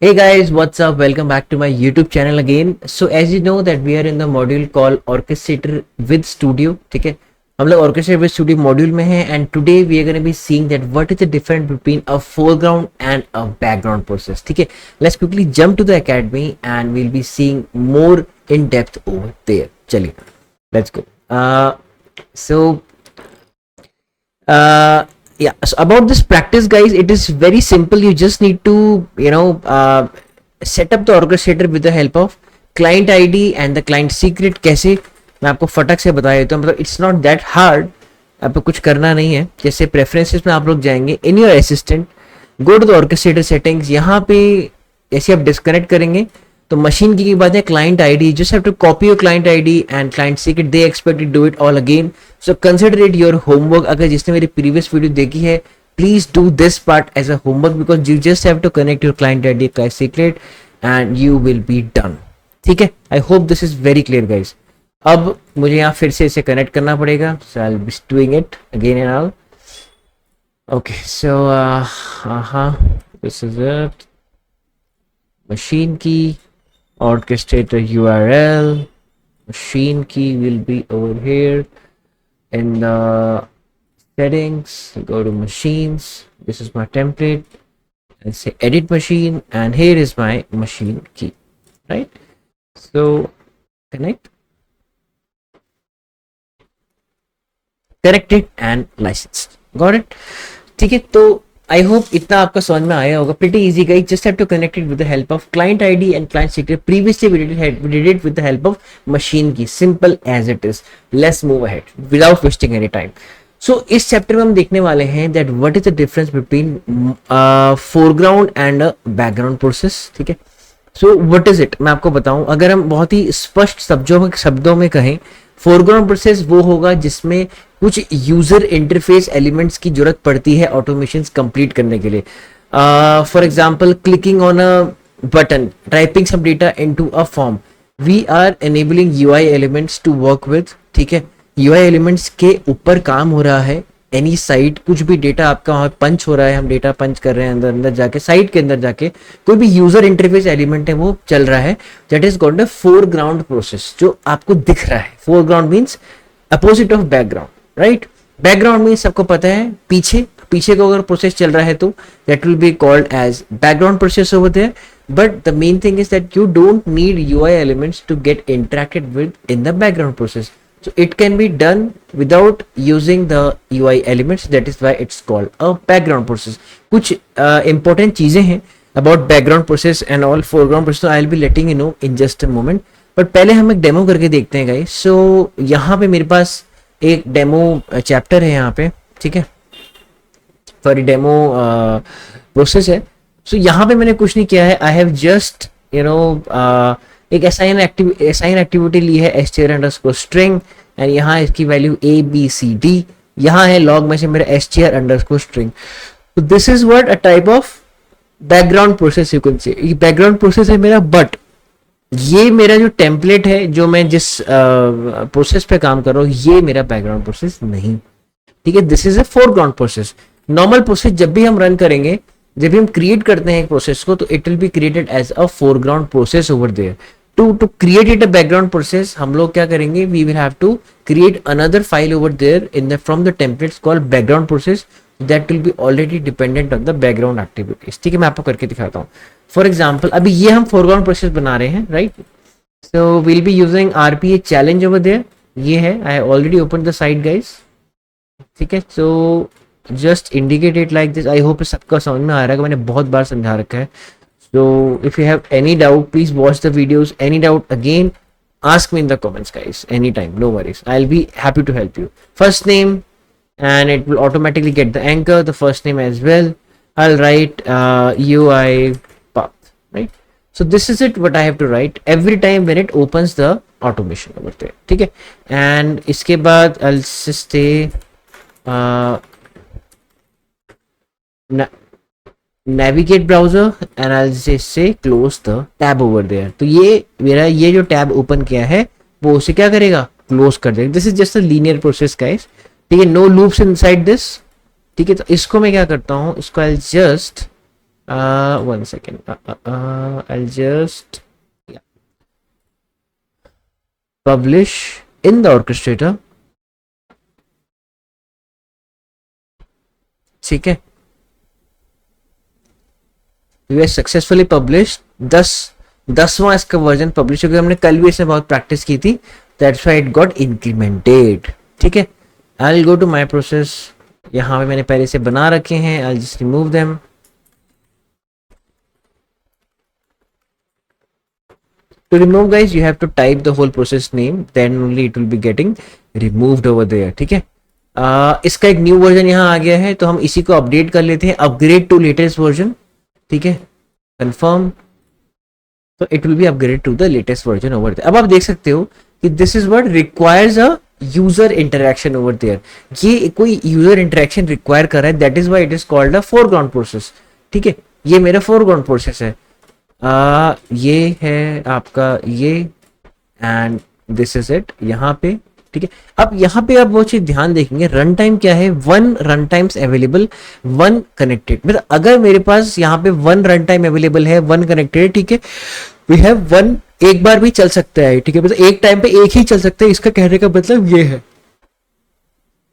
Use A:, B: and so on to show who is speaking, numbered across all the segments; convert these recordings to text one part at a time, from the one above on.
A: Hey guys, what's up? Welcome back to my YouTube channel again. So as you know that we are in the module called Orchestrator with Studio. ठीक है, हम लोग Orchestrator with Studio module में हैं and today we are going to be seeing that what is the difference between a foreground and a background process. ठीक है, let's quickly jump to the academy and we'll be seeing more in depth over there. चलिए, let's go. So yeah, so about this practice guys, it is very simple. You just need to set up the orchestrator with the help of client id and the client secret. कैसे, मैं आपको फटक से बता देता हूँ. मतलब it's not that hard, आपको कुछ करना नहीं है. जैसे प्रेफरेंसेस में आप लोग जाएंगे in your assistant, go to the orchestrator settings. यहाँ पे जैसे आप डिस्कनेक्ट करेंगे तो मशीन की बात है client ID, just have to copy your client ID and client secret. They expect to do it all again, so consider it your homework. अगर जिसने मेरी प्रीवियस वीडियो देखी है, please do this part as a homework because you just have to connect your client ID, client secret and you will be done. ठीक है, I hope this is very clear guys. अब मुझे यहाँ फिर से इसे कनेक्ट करना पड़ेगा, so I will be doing it again and all. Okay, so this is it. machine key, orchestrator URL, machine key will be over here in the settings. Go to machines, this is my template, and say edit machine, and here is my machine key, right? So connected and licensed. Got it? ठीक है, तो I hope इतना आपका समझ में आया होगा. Pretty easy guys, just have to connect it with the help of client ID and client secret. Previously we did it with the help of machine key. Simple as it is. Let's move ahead without wasting any time. So इस chapter में हम देखने वाले हैं that what is the difference between foreground and background process. ठीक है, so what is it, मैं आपको बताऊं. अगर हम बहुत ही स्पष्ट शब्दों में कहें, फोरग्राउंड प्रोसेस वो होगा जिसमें कुछ यूजर इंटरफेस एलिमेंट्स की जरूरत पड़ती है ऑटोमेशंस कंप्लीट करने के लिए. For example clicking on a button, typing some data into a form. We are enabling UI elements to work with. ठीक है, यूआई एलिमेंट्स के ऊपर काम हो रहा है. एनी साइट, कुछ भी डेटा आपका वहां पंच हो रहा है, हम डेटा पंच कर रहे हैं अंदर जाके, साइट के अंदर जाके कोई भी यूजर इंटरफेस एलिमेंट है वो चल रहा है. That is called a foreground process, जो आपको दिख रहा है. Foreground means opposite of background, right? Background means सबको पता है पीछे. पीछे को अगर प्रोसेस चल रहा है तो that will be called as background process over there. But the main thing is that you don't need UI elements to get interacted with in the background process. So it can be done without using the UI elements. That is why it's called a background process. कुछ important चीजें हैं about background process and all foreground process. So I'll be letting you know in just a moment. But पहले हम एक demo करके देखते हैं guys. So यहाँ पे मेरे पास एक डेमो चैप्टर है यहाँ पे. ठीक है, सॉरी डेमो प्रोसेस है. So यहाँ पे मैंने कुछ नहीं किया है. I have just एक असाइन एक्टिविटी ली है str_string एंड यहाँ इसकी वैल्यू ABCD. यहाँ है लॉग में से मेरा str_string. तो this is what a type of background process you can से. ये बैकग्राउंड प्रोसेस है मेरा, बट ये मेरा जो टेम्पलेट है, जो मैं जिस प्रोसेस पे काम कर रहा हूँ, ये मेरा बैकग्राउंड प्रोसेस नहीं. ठीक है, this is a foreground process. Normal process जब भी हम रन करेंगे, जब भी हम क्रिएट करते हैं एक प्रोसेस को, तो it will be created as a foreground process over there. To create it a background process, हम लोग क्या करेंगे, we will have to create another file over there in the from the templates called background process. That will be already dependent on the background activities. ठीक है, मैं आपको करके दिखाता हूँ. फॉर एग्जाम्पल अभी ये हम फोरग्राउंड प्रोसेस बना रहे हैं, right? So will be using RPA challenge over there. ये है, I have already open the site guys. ठीक है, so just indicate it like this. I hope सबका समझ में आ रहा है, मैंने बहुत बार समझा रखा है. So if you have any doubt, please watch the videos. Any doubt, again, ask me in the comments, guys. Anytime, no worries. I'll be happy to help you. First name, and it will automatically get the anchor, the first name as well. I'll write UI path, right? So this is it. What I have to write every time when it opens the automation over there. ठीक है? And इसके बाद I'll just say navigate browser and I'll just say close the tab over there. तो ये मेरा ये जो tab open किया है वो उसे क्या करेगा, क्लोज कर देगा. This is just a linear process guys. ठीक है, नो लूप्स इनसाइड दिस. ठीक है, तो इसको मैं क्या करता हूँ, इसको I'll just 1 second. I'll just publish in the orchestrator. ठीक है, वी आर सक्सेसफुली पब्लिश 10वां इसका वर्जन पब्लिश हो गया. हमने कल भी इसमें बहुत प्रैक्टिस की थी, that's why it got incremented. ठीक है, I will go to my process. यहाँ पे मैंने पहले से बना रखे हैं, I just remove them. To remove guys, you have to type the whole process name, then only it will be getting removed over there. ठीक है, इसका एक न्यू वर्जन यहाँ आ गया है, तो हम इसी को अपडेट कर लेते हैं, अपग्रेड टू लेटेस्ट वर्जन. ठीक है, कंफर्म. तो it will be upgrade to the latest version over there. अब आप देख सकते हो कि this is what requires a user interaction over there. ये कोई यूजर इंटरेक्शन रिक्वायर कर रहा है, that is why it is called a foreground process. ठीक है, ये मेरा फोरग्राउंड प्रोसेस है. ये है आपका ये, एंड दिस इज इट यहाँ पे. ठीक है, अब यहाँ पे आप वो चीज ध्यान देखेंगे, रन टाइम क्या है, 1 रन टाइम्स अवेलेबल 1 कनेक्टेड. मतलब अगर मेरे पास यहाँ पे 1 रन टाइम अवेलेबल है 1 कनेक्टेड. ठीक है, वी हैव 1 एक बार भी चल सकता है. ठीक है, मतलब एक टाइम पे एक ही चल सकता है, इसका कहने का मतलब ये है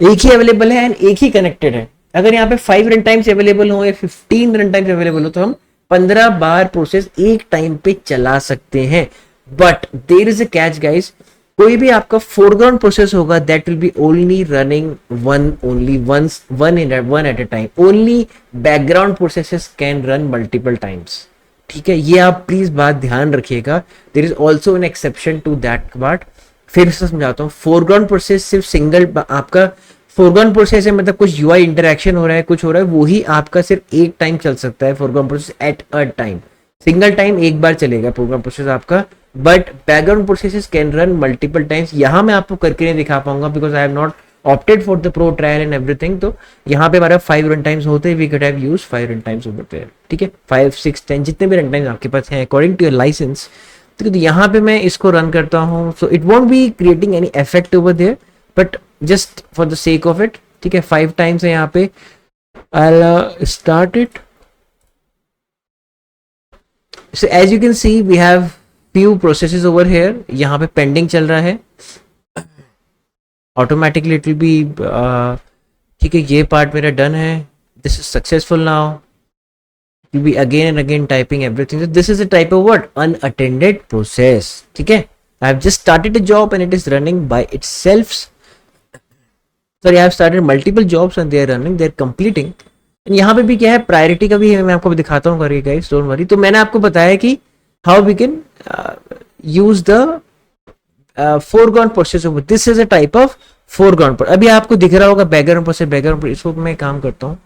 A: एक ही अवेलेबल है एंड एक ही कनेक्टेड है. अगर यहाँ पे 5 रन टाइम्स अवेलेबल हो या 15 रन टाइम्स अवेलेबल हो तो हम 15 बार प्रोसेस एक टाइम पे चला सकते हैं. But there is a catch guys, कोई भी आपका फोरग्राउंड प्रोसेस होगा that will be only running one at a time. Only background processes can run multiple times. ठीक है, ये आप प्लीज बात ध्यान रखिएगा. There is also an exception to that part. फिर से समझाता हूँ, फोरग्राउंड प्रोसेस सिर्फ सिंगल आपका फोरग्राउंड प्रोसेस है, मतलब कुछ यूआई इंटरेक्शन हो रहा है, कुछ हो रहा है, वो ही आपका सिर्फ एक टाइम चल सकता है. Foreground process at a time, single time एक बार चलेगा फोरग्राउंड प्रोसेस आपका. But background processes can run multiple times. यहाँ मैं आपको करके नहीं दिखा पाऊंगा because I have not opted for the pro trial and everything. तो यहाँ पे हमारा 5 रन टाइम्स होते हैं, we could have used 5 run times over there. ठीक है, 5 6 10 जितने भी रन टाइम्स आपके पास हैं अकॉर्डिंग टू योर लाइसेंस. तो यहाँ पे मैं इसको रन करता हूँ, so it won't be creating any effect over there, but just for the sake of it. ठीक है, 5 टाइम्स है यहाँ पे. I'll start it. So as you can see we have few processes over here. यहाँ पे pending चल रहा है, automatically it will be ठीक है, ये part मेरा done है. This is successful now. You'll be again and again typing everything. So this is a type of what? Unattended process. ठीक है, I have just started a job and it is running by itself. Sorry, I have started multiple jobs and they are running, they are completing. यहाँ पे भी क्या है, priority का भी है, मैं आपको भी दिखाता हूँ करिए गाइस, डोंट वरी. तो मैंने आपको बताया कि how we can use the foreground process. This is a type of foreground. अभी आपको दिख रहा होगा बैकग्राउंड प्रोसेस, इसको मैं काम करता हूँ.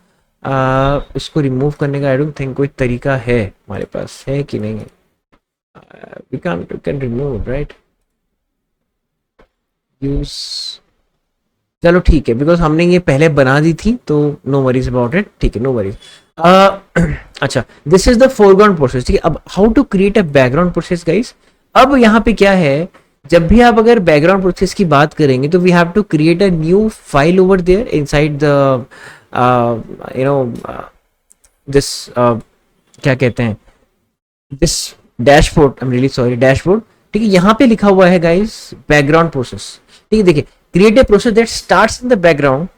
A: इसको रिमूव करने का आई डोंट थिंक कोई तरीका है हमारे पास, है कि नहीं है. We can remove right, use. चलो ठीक है, बिकॉज हमने ये पहले बना दी थी तो नो वरीज अबाउट इट. ठीक है, नो वरीज. अच्छा, this is the foreground process. ठीक है, अब how to create a background process guys. अब यहाँ पे क्या है, जब भी आप अगर बैकग्राउंड प्रोसेस की बात करेंगे तो we have to create a new file over there inside the you know this क्या कहते हैं, this dashboard. I am really sorry, dashboard. ठीक है, यहाँ पे लिखा हुआ है गाइस बैकग्राउंड प्रोसेस. ठीक है, देखिए, create a process that starts in the background,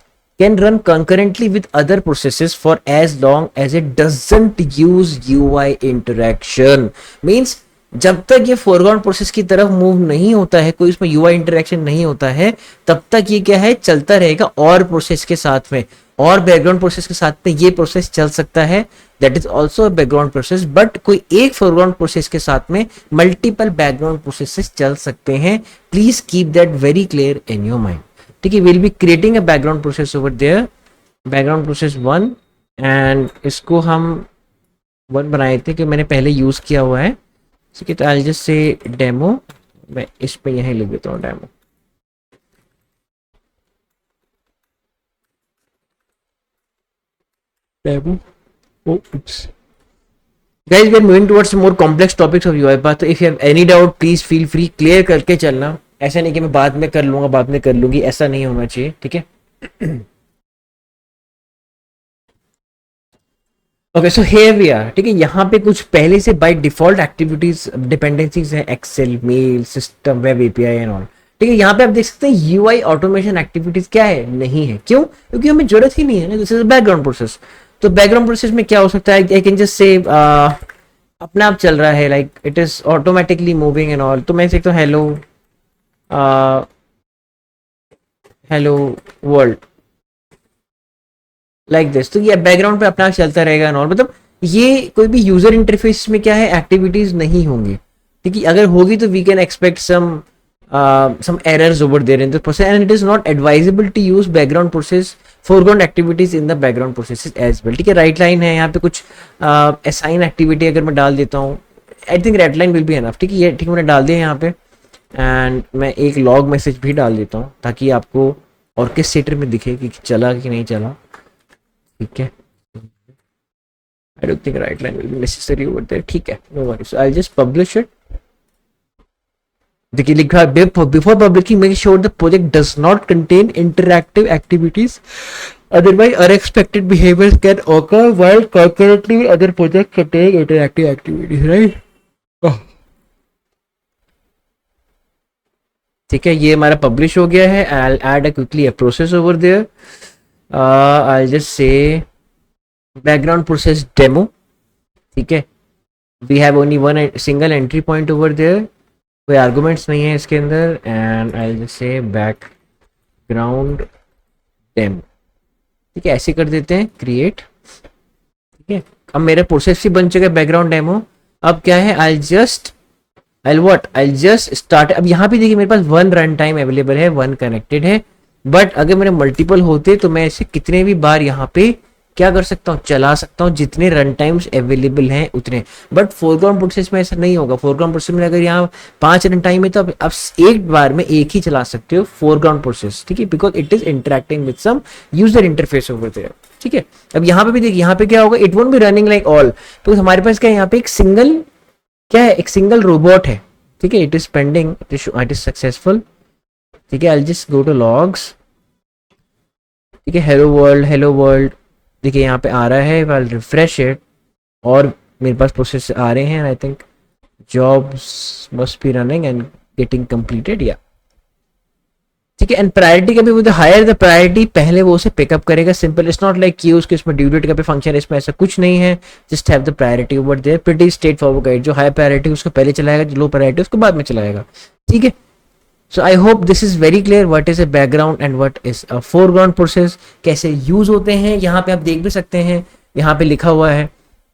A: can run concurrently with other processes for as long as it doesn't use UI interaction. Means जब तक ये फोरग्राउंड प्रोसेस की तरफ मूव नहीं होता है, कोई उसमें यूआई इंटरेक्शन नहीं होता है, तब तक ये क्या है, चलता रहेगा. और प्रोसेस के साथ में, और बैकग्राउंड प्रोसेस के साथ में ये प्रोसेस चल सकता है. That is also background process. But कोई एक फोरग्राउंड प्रोसेस के साथ में मल्टीपल बैकग्राउंड प्रोसेसेस चल सकते हैं. Please keep that very clear in your mind. ठीक है, will be creating a background process over there, background process 1. And इसको हम 1 बनाए थे कि मैंने पहले यूज किया हुआ है. ठीक है, तो आई जस्ट से डेमो, मैं इस पे यहीं लिख देता हूँ demo. Demo. Oops. Guys, we are moving towards more complex topics of UiPath. तो if you have any doubt, please feel free, clear करके चलना. ऐसा नहीं कि मैं बाद में कर लूंगा, बाद में कर लूंगी, ऐसा नहीं होना चाहिए. ठीक है. Okay, so here we are, ठीक है। यहाँ पे कुछ पहले से बाय डिफॉल्ट एक्टिविटीज डिपेंडेंसीज है, Excel, mail, system, web API and all, ठीक है। यहाँ पे आप देख सकते हैं यूआई ऑटोमेशन एक्टिविटीज क्या है, नहीं है। क्यों? क्योंकि हमें जरूरत ही नहीं है ना, दिस इज बैकग्राउंड प्रोसेस। तो बैकग्राउंड प्रोसेस में क्या हो सकता है, आई कैन जस्ट से अपने आप चल रहा है, like it is automatically moving and all. तो मैं सकता हूँ hello hello world, like this. तो ये बैकग्राउंड पे अपना चलता रहेगा और मतलब ये कोई भी यूजर इंटरफेस में क्या है, एक्टिविटीज नहीं होंगी, ठीक है। अगर होगी तो we can expect some errors over there in the process, and it is not advisable to use background process foreground activities in the background processes as well, ठीक है। राइट लाइन है यहाँ पे कुछ असाइन एक्टिविटी अगर मैं डाल देता हूँ, I think write line will be enough, ठीक है। ये ठीक मैंने डाल दिया यहाँ पे, एंड मैं एक लॉग मैसेज भी डाल देता हूँ ताकि आपको ऑर्केस्ट्रेटर में दिखे कि चला कि नहीं चला, ठीक है। I don't think write line will be necessary over there, ठीक है, no worries. So I will just publish it. देखिए लिखा है before publishing make sure the project does not contain interactive activities, otherwise unexpected behaviors can occur while concurrently with other projects containing interactive activities, right? Oh. ठीक है, ये हमारा publish हो गया है। I'll add a quickly a process over there. I'll just say background process demo, ठीक है। We have only one single entry point over there, कोई आर्गुमेंट्स नहीं है इसके अंदर, and I just say background demo, ठीक है। ऐसे कर देते हैं क्रिएट, ठीक है। अब मेरा प्रोसेस ही बन चुका है बैकग्राउंड डेमो। अब क्या है, आई जस्ट स्टार्ट। अब यहाँ पे देखिए मेरे पास वन रन टाइम अवेलेबल है, वन कनेक्टेड है, बट अगर मेरे मल्टीपल होते तो मैं इसे कितने भी बार यहाँ पे क्या कर सकता हूँ, चला सकता हूँ, जितने रन टाइम्स अवेलेबल हैं उतने। बट फोरग्राउंड प्रोसेस में ऐसा नहीं होगा। फोरग्राउंड प्रोसेस में अगर यहाँ 5 रन टाइम है तो आप एक बार में एक ही चला सकते हो फोरग्राउंड प्रोसेस, ठीक है, because it is interacting with some user interface over there, ठीक है। अब यहाँ पे भी देखिए, यहाँ पे क्या होगा, it won't B running like all, तो हमारे पास क्या है, यहाँ पे एक सिंगल क्या है, एक सिंगल रोबोट है, ठीक है। It is pending, it is successful, ठीक है। I just go to logs, ठीक है। हेलो वर्ल्ड देखिए यहाँ पे आ रहा है, आई रिफ्रेश इट और मेरे पास प्रोसेस आ रहे हैं। I think jobs must be running and getting completed, या ठीक है। एंड प्रायोरिटी का भी वो हायर द प्रायोरिटी पहले वो उसे पिकअप करेगा, सिंपल। इट्स नॉट लाइक कि उसके इसमें ड्यू डेट का भी फंक्शन है, इसमें ऐसा कुछ नहीं है। Just have the priority over there, pretty straightforward guide. जो हाई प्रायोरिटी उसको पहले चलाएगा, जो लो प्रायोरिटी उसको बाद में चलाएगा, ठीक है। So I hope this is very clear what is a background and what is a foreground process, कैसे यूज होते हैं। यहाँ पे आप देख भी सकते हैं, यहाँ पे लिखा हुआ है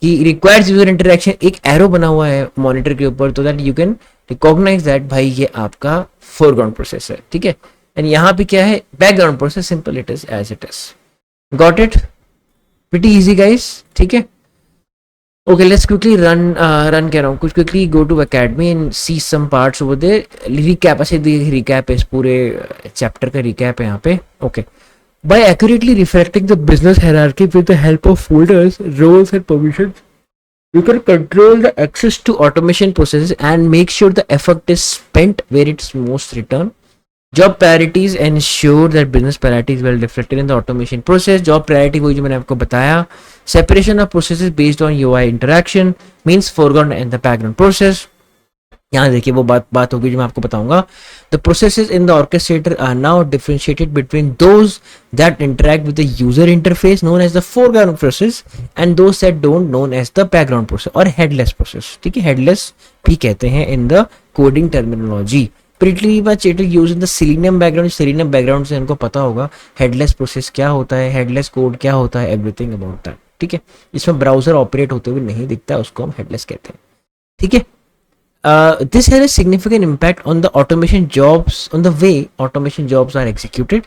A: कि रिक्वायर्स यूजर इंटरेक्शन, एक एरो बना हुआ है मॉनिटर के ऊपर, तो that you can recognise that भाई ये आपका फोरग्राउंड प्रोसेस है, ठीक है। एंड यहाँ पे क्या है, background process, simple, it is as it is. Got it? Pretty easy guys, ठीक है। Okay, let's quickly run कह रहा हूँ कुछ, quickly go to academy and see some parts over there. Recap, ऐसे recap है, इस पूरे chapter का recap है यहाँ पे। Okay, by accurately reflecting the business hierarchy with the help of folders, roles and permissions, you can control the access to automation processes and make sure the effort is spent where it's most return. Job priorities ensure that business priorities well reflected in the automation process. Job priority वही जो मैंने आपको बताया। Separation of processes based on UI interaction means foreground and the background process. यहाँ देखिए वो बात होगी जो मैं आपको बताऊंगा। The processes in the orchestrator are now differentiated between those that interact with the user interface known as the foreground process and those that don't known as the background process और headless process, ठीक है। headless भी कहते हैं in the coding terminology. Pretty much it is used in the Selenium background. Selenium background से इनको पता होगा headless process क्या होता है, headless code क्या होता है, everything about that, ठीक है। इसमें ब्राउजर ऑपरेट होते हुए नहीं दिखता है, उसको हम headless कहते हैं, ठीक है। This has a significant impact on the automation jobs, on the way automation jobs are executed.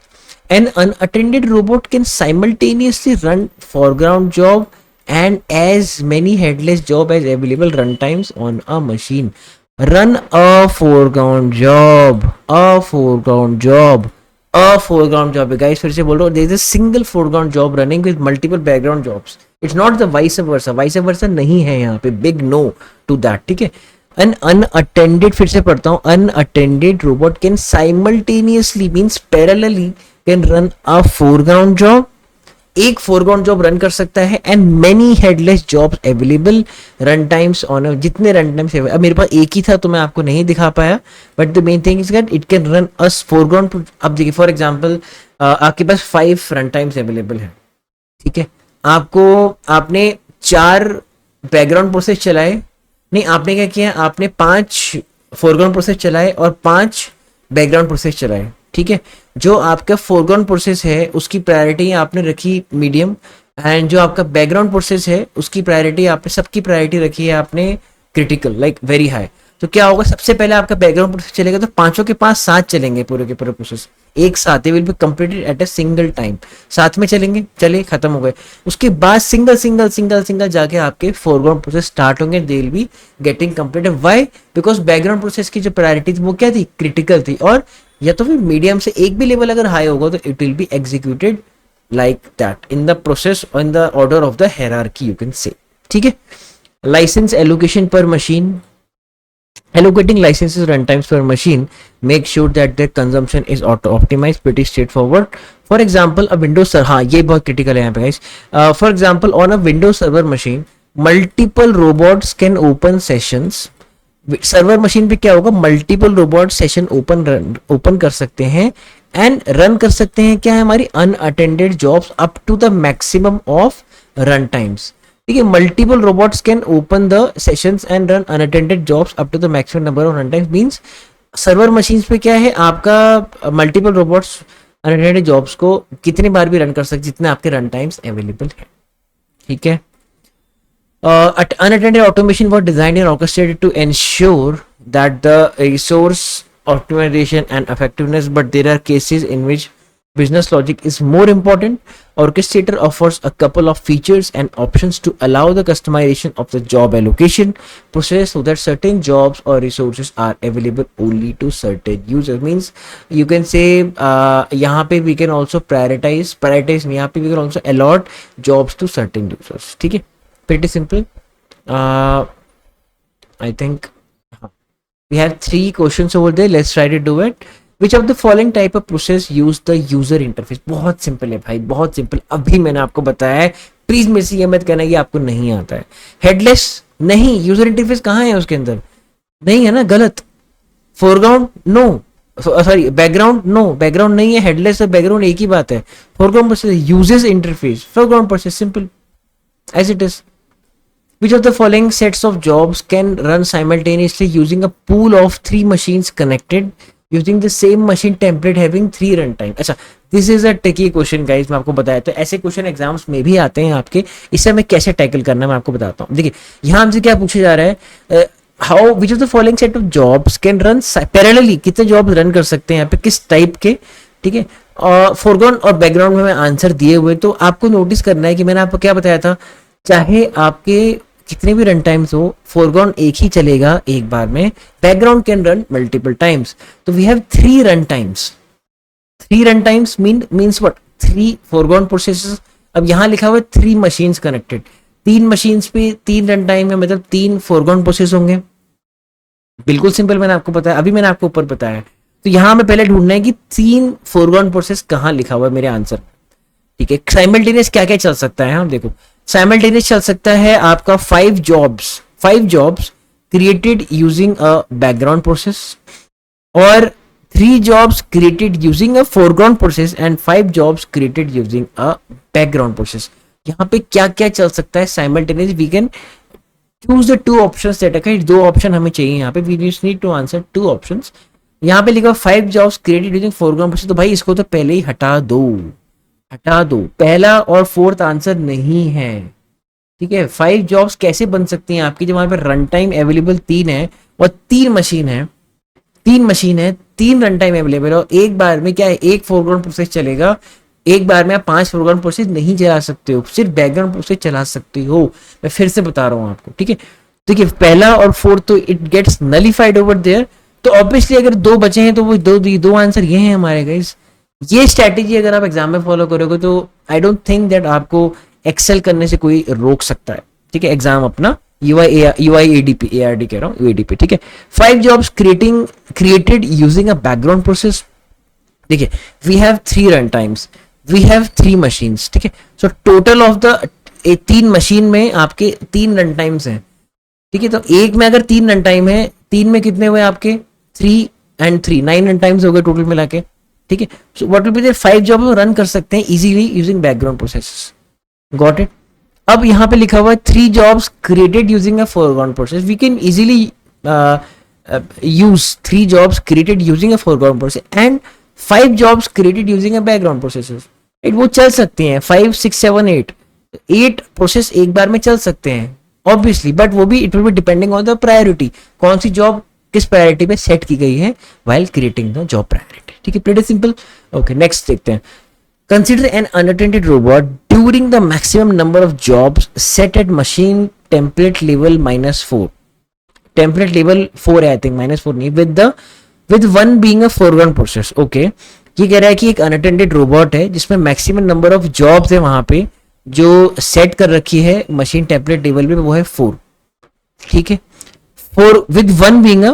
A: An unattended robot can simultaneously run foreground job and as many headless job as available runtimes on a machine. Run a foreground job, a foreground job, a foreground job. Guys, फिर से बोल रहा हूँ, there is a single foreground job running with multiple background jobs. It's not the vice versa. Vice versa नहीं है यहाँ पे. Big no to that. ठीक है. An unattended, फिर से पढ़ता हूँ, unattended robot can simultaneously means parallelly can run a foreground job एक फोरग्राउंड जॉब रन कर सकता है and many headless jobs available run times on जितने रन टाइम्स। अब मेरे पास एक ही था तो मैं आपको नहीं दिखा पाया, but the main thing is that it can run us foreground. अब देखिए फॉर एग्जांपल आपके पास 5 रन टाइम्स अवेलेबल है, ठीक है। आपने 4 बैकग्राउंड प्रोसेस चलाए, नहीं आपने क्या किया, आपने 5 फोरग्राउंड प्रोसेस चलाए और 5 बैकग्राउंड प्रोसेस चलाए, ठीक है। जो आपका फोरग्राउंड प्रोसेस है उसकी प्रायोरिटी आपने रखी मीडियम, एंड जो आपका बैकग्राउंड प्रोसेस है उसकी प्रायोरिटी आपने, सबकी प्रायोरिटी रखी है आपने क्रिटिकल, लाइक वेरी हाई। तो क्या होगा, सबसे पहले आपका बैकग्राउंड प्रोसेस चलेगा तो पांचों के पास साथ चलेंगे, पूरे के पूरे प्रोसेस एक साथ, they will be completed at a single time, साथ में चलेंगे, चले खत्म हो गए। उसके बाद सिंगल सिंगल सिंगल सिंगल जाके आपके फोरग्राउंड प्रोसेस स्टार्ट होंगे, they will be getting completed. Why? Because background process की जो प्रायोरिटी थी वो क्या थी, क्रिटिकल थी, और या तो फिर मीडियम से एक भी लेवल अगर हाई होगा तो it will be executed like that in the process और in the order of the hierarchy you can say, ठीक है। लाइसेंस एलोकेशन पर machine, allocating licenses runtimes per machine make sure that their consumption is auto optimized, pretty straightforward. For example a Windows server, हाँ ये बहुत critical है यहाँ पे guys. For example on a Windows server machine multiple robots can open sessions. Server machine पे क्या होगा, multiple robot session open कर सकते हैं एंड रन कर सकते हैं क्या है, हमारी unattended jobs up to the maximum of run times, ठीक है। Multiple robots can open the sessions and run unattended jobs up to the maximum number of run times, means server machines पे क्या है, आपका मल्टीपल रोबोट्स अनअटेंडेड जॉब्स को कितनी बार भी run कर सकते जितने आपके रन टाइम्स अवेलेबल है, ठीक है। Unattended automation was designed and orchestrated to ensure that the resource optimization and effectiveness, but there are cases in which business logic is more important. Orchestrator offers a couple of features and options to allow the customization of the job allocation process so that certain jobs or resources are available only to certain users. Means you can say यहाँ पे we can also prioritize यहाँ पे we can also allot jobs to certain users, ठीक है। Pretty simple. I think we have 3 questions over there. Let's try to do it. Which of the following type of process use the user interface? बहुत simple है भाई, बहुत simple, अभी मैंने आपको बताया है, प्लीज मेरे से ये मत कहना कि आपको नहीं आता है। हेडलेस नहीं, यूजर इंटरफेस कहाँ है उसके अंदर, नहीं है ना, गलत। Foreground no, sorry background no, background नहीं है, हेडलेस और बैकग्राउंड एक ही बात है। Foreground process uses interface, foreground process simple as it is. Which of the following sets of jobs can run simultaneously using a pool of 3 machines connected using the same machine template having 3 runtime? अच्छा, this is a tricky question guys, मैं आपको बताया। तो ऐसे question exams में भी आते हैं आपके, इससे हमें कैसे टैकल करना है मैं आपको बताता हूँ। देखिए यहाँ हमसे क्या पूछा जा रहा है, how which of the following set of jobs can run parallelly, कितने जॉब्स रन कर सकते हैं यहाँ पे, किस टाइप के, ठीक है। और फोरग्राउंड और बैकग्राउंड में मैं आंसर दिए हुए, तो आपको नोटिस करना है कि मैंने आपको क्या बताया था, चाहे आपके कितने भी रन टाइम्स हो, फोरग्राउंड एक ही चलेगा एक बार में, background can run multiple times. तो we have 3 run times, 3 run times means what, 3 foreground processes. अब यहाँ लिखा हुआ है 3 मशीन्स कनेक्टेड, 3 मशीन्स पे 3 रन टाइम है, मतलब 3 फोरग्राउंड प्रोसेस होंगे। बिल्कुल सिंपल, मैंने आपको बताया, अभी मैंने आपको ऊपर बताया। तो यहाँ हमें पहले ढूंढना है कि 3 फोरग्राउंड प्रोसेस कहाँ लिखा हुआ है मेरे आंसर, ठीक है। साइमल्टेनियस क्या क्या चल सकता है, हम देखो साइमल्टेनियस चल सकता है आपका 5 jobs created using a background process, और 3 jobs created using a foreground process and 5 jobs created using a background process. यहाँ पे क्या क्या चल सकता है simultaneous, we can choose the 2 options that are, 2 option हमें चाहिए यहाँ पे, we just need to answer 2 options. यहाँ पे लिखा 5 jobs created using foreground process, तो भाई इसको तो पहले ही हटा दो, पहला और 4th आंसर नहीं है, ठीक है। 5 जॉब्स कैसे बन सकती हैं आपकी, जब वहां पर रन टाइम अवेलेबल 3 है और 3 मशीन है, 3 रन टाइम अवेलेबल है, और एक बार में क्या है, एक फोरग्राउंड प्रोसेस चलेगा, एक बार में आप 5 फोरग्राउंड प्रोसेस नहीं चला सकते हो, सिर्फ बैकग्राउंड प्रोसेस चला सकते हो। मैं फिर से बता रहा हूं आपको, ठीक है। देखिए पहला और 4th तो it gets nullified over there, तो ऑब्वियसली अगर 2 बचे हैं तो वो दो आंसर ये हैं हमारे गाइस। ये स्ट्रैटेजी अगर आप एग्जाम में फॉलो करोगे तो आई डोंट थिंक दैट आपको एक्सेल करने से कोई रोक सकता है, ठीक है। एग्जाम अपना UIADP ARD कह रहा हूँ, UADP, ठीक है। 5 jobs created using a background process, देखिए we have 3 run times, we have 3 machines, ठीक है. So total of the 3 machine में आपके 3 रन टाइम्स हैं, ठीक है. तो एक में अगर 3 रन टाइम है, 3 में कितने हुए आपके 3 एंड 3 9 रन टाइम्स हो गए टोटल मिला के, ठीक है. So what will be there 5 job run कर सकते हैं easily using background processes. Got it. अब यहाँ पे लिखा हुआ है 3 jobs created using a foreground process. We can easily use 3 jobs created using a foreground process and 5 jobs created using a background processes. Right? वो चल सकते हैं 5 6 7 8 प्रोसेस एक बार में चल सकते हैं ऑब्वियसली, बट वो भी it will be depending on the priority, कौन सी जॉब किस प्रायोरिटी पे सेट की गई है while creating the job priority. ठीक है, pretty simple. Okay, next देखते हैं. Consider an unattended robot during the maximum number of jobs set at machine template level -4. Template level 4 है आई थिंक, -4 नहीं, with 1 being a foreground process. Okay, ये कह रहा है कि एक अनअटेंडेड रोबोट है जिसमें मैक्सिमम नंबर ऑफ जॉब्स है वहां पे जो सेट कर रखी है मशीन टेम्पलेट लेवल पे, वो है 4. ठीक है, 4 विद 1 बीइंग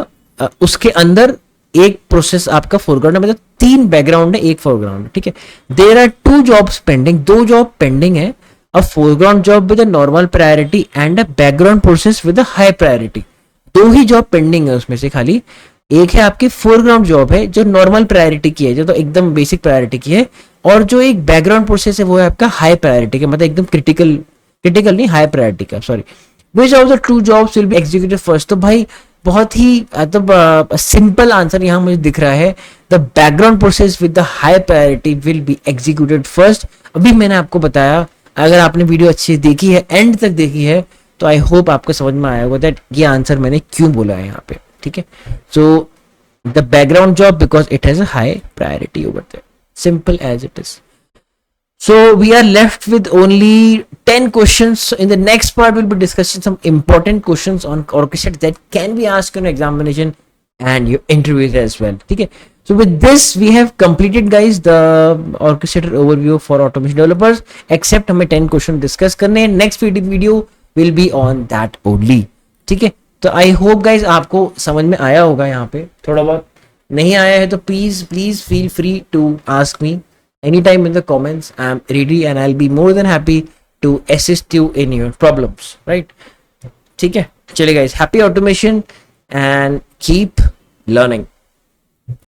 A: उसके अंदर एक प्रोसेस आपका फोरग्राउंड है, मतलब 3 बैकग्राउंड है, एक फोरग्राउंड है. ठीक है, there are 2 jobs pending, 2 job pending है, a foreground job with a normal priority and a background process with a high priority. 2 ही जॉब पेंडिंग है उसमें से, खाली एक है आपकी फोरग्राउंड जॉब है जो नॉर्मल प्रायोरिटी की है, जो तो एकदम बेसिक प्रायोरिटी की है, और जो एक बैकग्राउंड प्रोसेस है वो है आपका हाई प्रायोरिटी का, मतलब एकदम क्रिटिकल नहीं, हाई प्रायोरिटी का, sorry. Which of the 2 jobs will be executed first. तो भाई बहुत ही सिंपल आंसर यहाँ मुझे दिख रहा है, the background process with the high priority will be executed first. अभी मैंने आपको बताया, अगर आपने वीडियो अच्छी देखी है, एंड तक देखी है, तो आई होप आपको समझ में आया होगा दैट ये आंसर मैंने क्यों बोला है यहाँ पे. ठीक है, so the background job because it has a high priority over there, simple as it is. So we are left with only 10 questions. So in the next part, we'll be discussing some important questions on orchestrator that can be asked in examination and your interviews as well. Okay. So with this, we have completed, guys, the orchestrator overview for automation developers. Except हमें 10 question discuss करने हैं. Next video will be on that only. ठीक है. तो I hope, guys, आपको समझ में आया होगा. यहाँ पे थोड़ा बहुत नहीं आया है तो please feel free to ask me anytime in the comments. I'm ready and I'll be more than happy to assist you in your problems, right? ठीक है, चलिए guys, happy automation and keep learning.